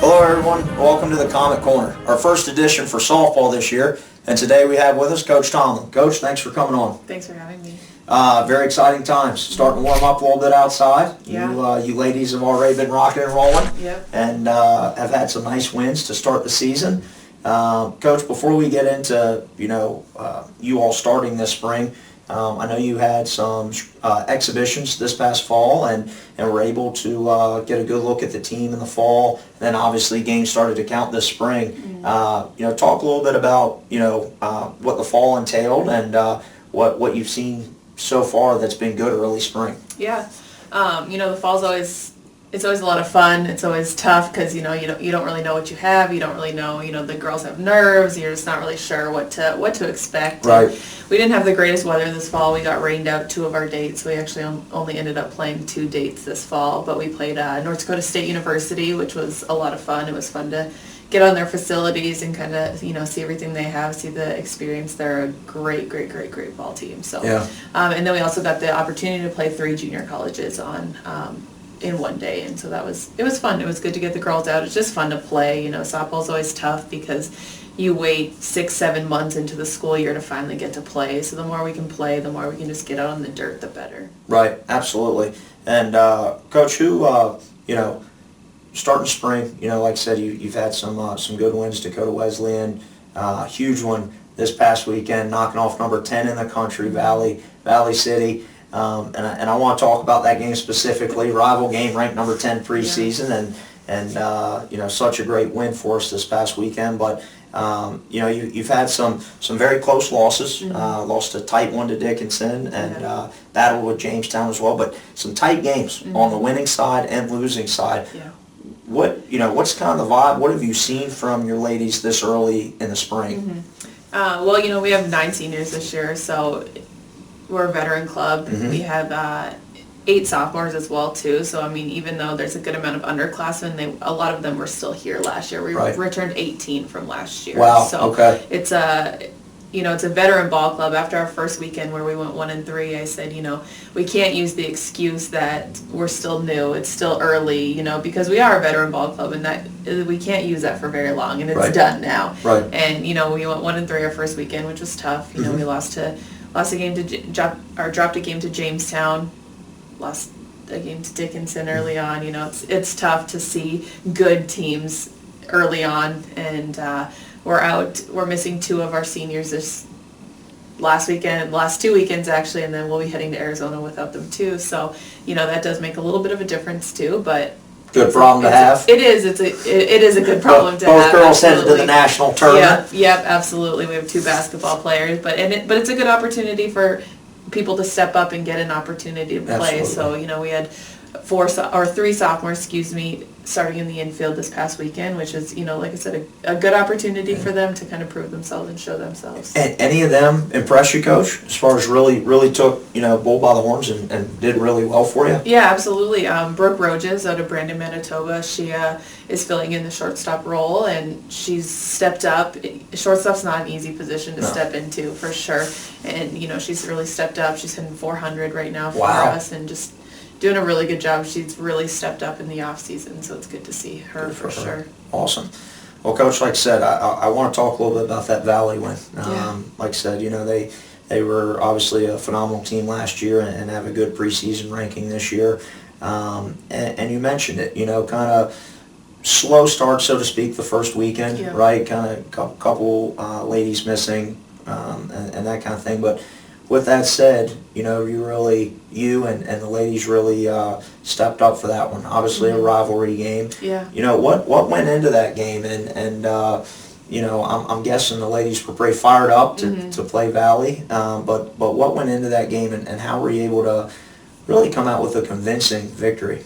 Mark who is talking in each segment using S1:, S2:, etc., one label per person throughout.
S1: Hello everyone, welcome to the Comet Corner, our first edition for softball this year, and today we have with us Coach Tomlin. Coach, thanks for coming on.
S2: Thanks for having me.
S1: Very exciting times, starting to warm up a little bit outside.
S2: Yeah.
S1: You ladies have already been rocking and rolling,
S2: Yep.
S1: and have had some nice wins to start the season. Coach, before we get into, you all starting this spring, I know you had some exhibitions this past fall and were able to get a good look at the team in the fall. And then obviously games started to count this spring.
S2: Mm-hmm.
S1: Talk a little bit about, what the fall entailed and what you've seen so far that's been good early spring.
S2: Yeah. The fall's it's always a lot of fun. It's always tough because, you don't really know what you have. You don't really know, the girls have nerves. You're just not really sure what to expect.
S1: Right.
S2: And we didn't have the greatest weather this fall. We got rained out 2 of our dates. We actually only ended up playing 2 dates this fall, but we played North Dakota State University, which was a lot of fun. It was fun to get on their facilities and kind of, see everything they have, see the experience. They're a great ball team. So,
S1: Yeah.
S2: And then we also got the opportunity to play 3 junior colleges in one day, and so it was fun. It was good to get the girls out. It's just fun to play. Softball's always tough because you wait 6-7 months into the school year to finally get to play. So the more we can play, the more we can just get out on the dirt, the better.
S1: Right, absolutely. And Coach, starting spring, like I said, you've had some good wins. Dakota Wesleyan, huge one this past weekend, knocking off number 10 in the country, Valley City. And I want to talk about that game specifically. Rival game, ranked number 10 preseason, and such a great win for us this past weekend. But you've had some very close losses.
S2: Mm-hmm.
S1: Lost a tight one to Dickinson, and battled with Jamestown as well. But some tight games on the winning side and losing side.
S2: Yeah.
S1: What's kind of the vibe? What have you seen from your ladies this early in the spring?
S2: Mm-hmm. We have 9 seniors this year, so we're a veteran club.
S1: Mm-hmm.
S2: We have 8 sophomores as well too. So even though there's a good amount of underclassmen, a lot of them were still here last year. We returned 18 from last year.
S1: Wow.
S2: So
S1: okay.
S2: It's it's a veteran ball club. After our first weekend where we went 1-3, I said, we can't use the excuse that we're still new. It's still early, because we are a veteran ball club, and that we can't use that for very long. And it's done now.
S1: Right.
S2: And we went 1-3 our first weekend, which was tough. We lost a game to dropped a game to Jamestown, lost a game to Dickinson early on. It's tough to see good teams early on, and we're missing 2 of our seniors this last 2 weekends actually, and then we'll be heading to Arizona without them too. So that does make a little bit of a difference too, but
S1: good problem to have.
S2: It is. It is a good problem to have.
S1: Both girls headed to the national tournament.
S2: Yep, absolutely. We have 2 basketball players, but it's a good opportunity for people to step up and get an opportunity to play.
S1: Absolutely.
S2: So we had 3 sophomores, starting in the infield this past weekend, which is like I said, a good opportunity for them to kind of prove themselves and show themselves.
S1: And any of them impress you, Coach, as far as really took bull by the horns and did really well for you?
S2: Yeah, absolutely. Brooke Roges out of Brandon, Manitoba, she is filling in the shortstop role, and she's stepped up. Shortstop's not an easy position to step into, for sure. And she's really stepped up. She's hitting 400 right now for us, and just doing a really good job. She's really stepped up in the off season, so it's good to see her for sure.
S1: Awesome. Well, Coach, like I said, I want to talk a little bit about that Valley win. Like I said, they were obviously a phenomenal team last year and have a good preseason ranking this year. And you mentioned it, kind of slow start, so to speak, the first weekend, right? Kind of couple ladies missing and that kind of thing. But with that said, you and the ladies really stepped up for that one. Obviously a rivalry game.
S2: Yeah.
S1: What went into that game, and I'm guessing the ladies were pretty fired up to play Valley. But what went into that game, and how were you able to really come out with a convincing victory?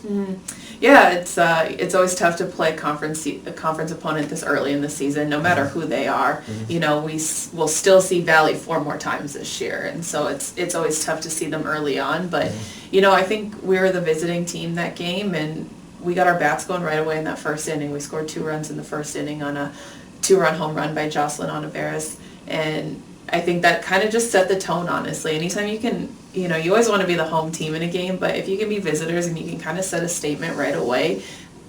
S2: Yeah, it's always tough to play a conference opponent this early in the season, no matter who they are. We will still see Valley 4 more times this year, and so it's always tough to see them early on. But I think we were the visiting team that game, and we got our bats going right away in that first inning. We scored 2 runs in the first inning on a 2-run home run by Jocelyn Onaveras, and I think that kind of just set the tone, honestly. Anytime you can, you always want to be the home team in a game, but if you can be visitors and you can kind of set a statement right away,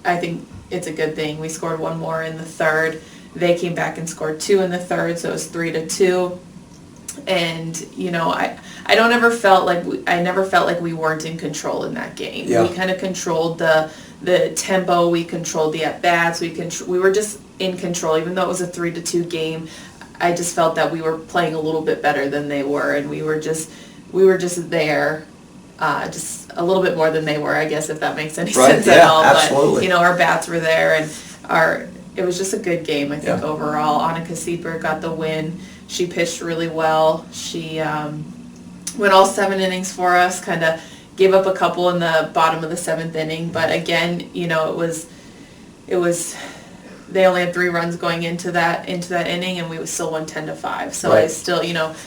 S2: I think it's a good thing. We scored one more in the third. They came back and scored 2 in the third, so it was 3-2. And I don't ever felt like I never felt like we weren't in control in that game.
S1: Yeah.
S2: We kind of controlled the tempo. We controlled the at bats. We were just in control, even though it was a 3-2 game. I just felt that we were playing a little bit better than they were, and we were just there. Just a little bit more than they were, I guess, if that makes any sense at all.
S1: Absolutely.
S2: But our bats were there, and it was just a good game, I think, overall. Annika Sieber got the win. She pitched really well. She went all 7 innings for us, kind of gave up a couple in the bottom of the 7th inning. But again, it was they only had 3 runs going into that inning, and we still won 10-5. So I still,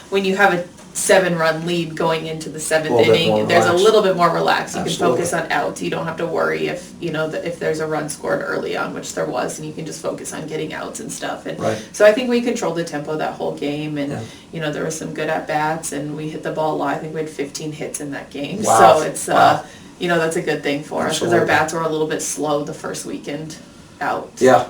S2: when you have a 7-run lead going into the 7th inning, there's a little bit more relaxed. You can focus on outs. You don't have to worry if if there's a run scored early on, which there was, and you can just focus on getting outs and stuff. And so I think we controlled the tempo that whole game, and there were some good at bats, and we hit the ball a lot. I think we had 15 hits in that game.
S1: Wow.
S2: So it's that's a good thing for us, because our bats were a little bit slow the first weekend out.
S1: Yeah.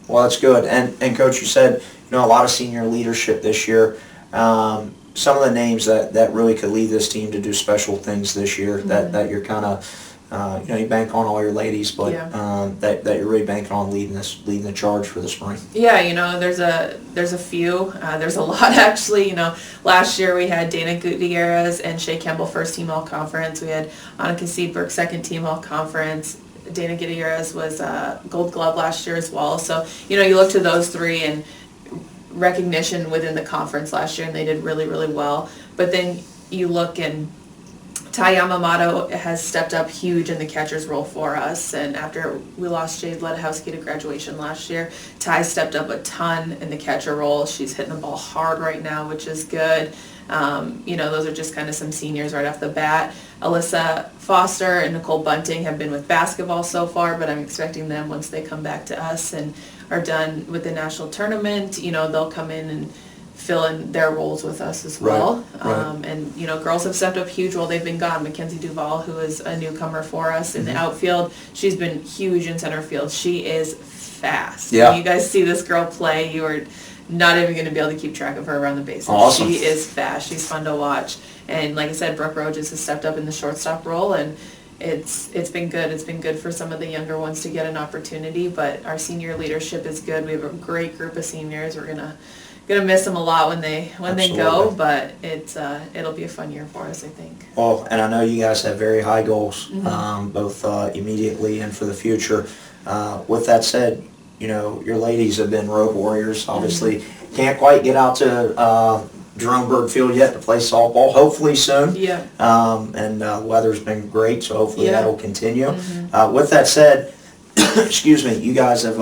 S1: Well, that's good. And Coach, you said a lot of senior leadership this year. Some of the names that really could lead this team to do special things this year, that you're kind of, you bank on all your ladies, but that you're really banking on leading the charge for the spring.
S2: Yeah, there's a few. There's a lot, actually. Last year we had Dana Gutierrez and Shea Campbell first team all conference. We had Annika Seaberg second team all conference. Dana Gutierrez was Gold Glove last year as well. So, you look to those 3 and recognition within the conference last year, and they did really, really well. But then you look, and Ty Yamamoto has stepped up huge in the catcher's role for us. And after we lost Jade Ledowski to graduation last year, Ty stepped up a ton in the catcher role. She's hitting the ball hard right now, which is good. Those are just kind of some seniors right off the bat. Alyssa Foster and Nicole Bunting have been with basketball so far, but I'm expecting them, once they come back to us and are done with the national tournament, they'll come in and fill in their roles with us as well.
S1: Right.
S2: And girls have stepped up huge while they've been gone. Mackenzie Duval, who is a newcomer for us in the outfield, she's been huge in center field. She is fast.
S1: Yeah.
S2: When you guys see this girl play, you are not even going to be able to keep track of her around the bases.
S1: Awesome.
S2: She is fast. She's fun to watch. And like I said, Brooke Rogers has stepped up in the shortstop role, and it's been good. It's been good for some of the younger ones to get an opportunity, but our senior leadership is good. We have a great group of seniors. We're gonna miss them a lot when they go, but it'll be a fun year for us, I think.
S1: Well, and I know you guys have very high goals, both immediately and for the future. With that said, your ladies have been road warriors. Obviously, can't quite get out to Jerome Berg Field yet to play softball. Hopefully soon.
S2: Yeah.
S1: And weather's been great, so hopefully that'll continue. With that said, excuse me, you guys have,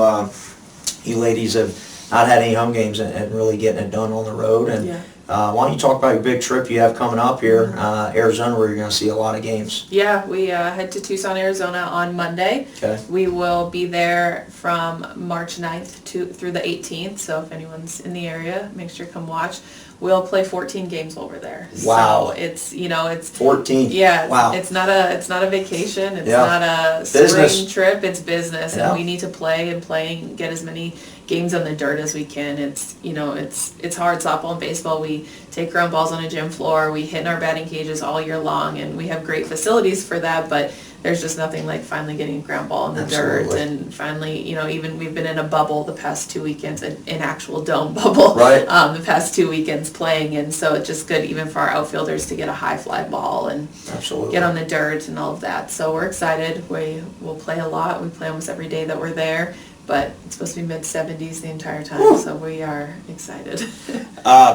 S1: you ladies have not had any home games and really getting it done on the road. And why don't you talk about your big trip you have coming up here, Arizona, where you're going to see a lot of games?
S2: Yeah, we head to Tucson, Arizona on Monday.
S1: Okay.
S2: We will be there from March 9th through the 18th, so if anyone's in the area, make sure to come watch. We'll play 14 games over there.
S1: Wow.
S2: So it's
S1: 14.
S2: Yeah.
S1: Wow.
S2: It's not a vacation. It's
S1: Yeah.
S2: not a
S1: Business.
S2: spring trip. It's business,
S1: Yeah.
S2: and we need to play and get as many games on the dirt as we can. It's it's hard. Softball and baseball, we take ground balls on a gym floor. We hit in our batting cages all year long, and we have great facilities for that. But there's just nothing like finally getting a ground ball in the dirt, and finally, even we've been in a bubble the past 2 weekends, an actual dome bubble,
S1: Right.
S2: The past 2 weekends playing, and so it's just good even for our outfielders to get a high fly ball and
S1: Absolutely.
S2: get on the dirt and all of that. So we're excited. We will play a lot. We play almost every day that we're there, but it's supposed to be mid-70s the entire time,
S1: Whew.
S2: so we are excited.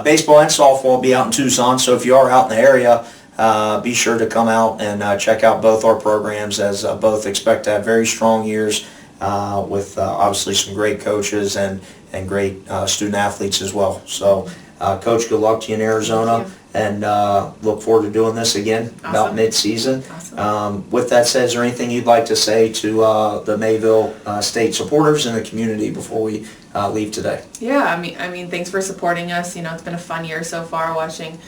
S1: Baseball and softball will be out in Tucson, so if you are out in the area, be sure to come out and check out both our programs, as both expect to have very strong years with obviously some great coaches and great student athletes as well. So, Coach, good luck to you in Arizona, and look forward to doing this again about mid-season.
S2: Awesome.
S1: With that said, is there anything you'd like to say to the Mayville State supporters and the community before we leave today?
S2: Yeah, I mean, thanks for supporting us. It's been a fun year so far, watching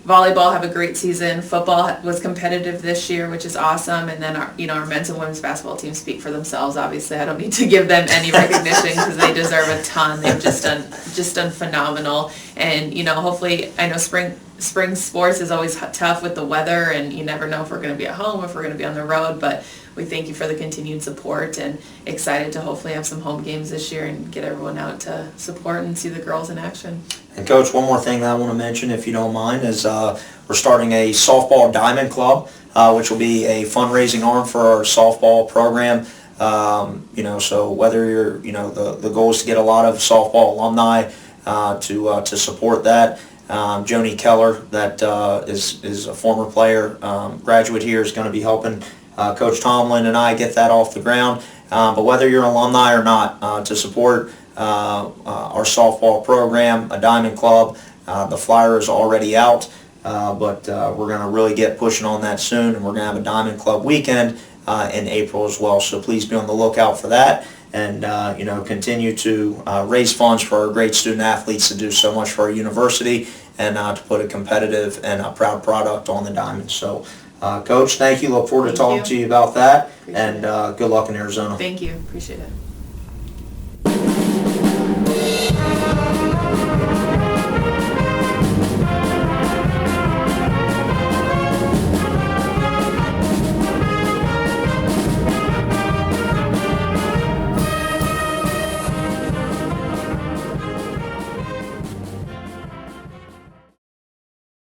S2: volleyball have a great season. Football was competitive this year, which is awesome. And then our men's and women's basketball teams speak for themselves. Obviously, I don't need to give them any recognition because they deserve a ton. They've just done phenomenal. And hopefully, I know spring sports is always tough with the weather, and you never know if we're going to be at home, if we're going to be on the road. But we thank you for the continued support, and excited to hopefully have some home games this year and get everyone out to support and see the girls in action.
S1: And Coach, one more thing that I want to mention, if you don't mind, is we're starting a softball diamond club, which will be a fundraising arm for our softball program. So whether you're, the goal is to get a lot of softball alumni to support that. Joni Keller, that is a former player, graduate here, is going to be helping Coach Tomlin and I get that off the ground. But whether you're an alumni or not, to support our softball program, a Diamond Club, the flyer is already out, but we're going to really get pushing on that soon, and we're going to have a Diamond Club weekend in April as well. So please be on the lookout for that, and continue to raise funds for our great student athletes to do so much for our university, and to put a competitive and a proud product on the diamond. So Coach, thank you. Look forward to talking to you about that.
S2: Appreciate
S1: and good luck in Arizona.
S2: Thank you. Appreciate it.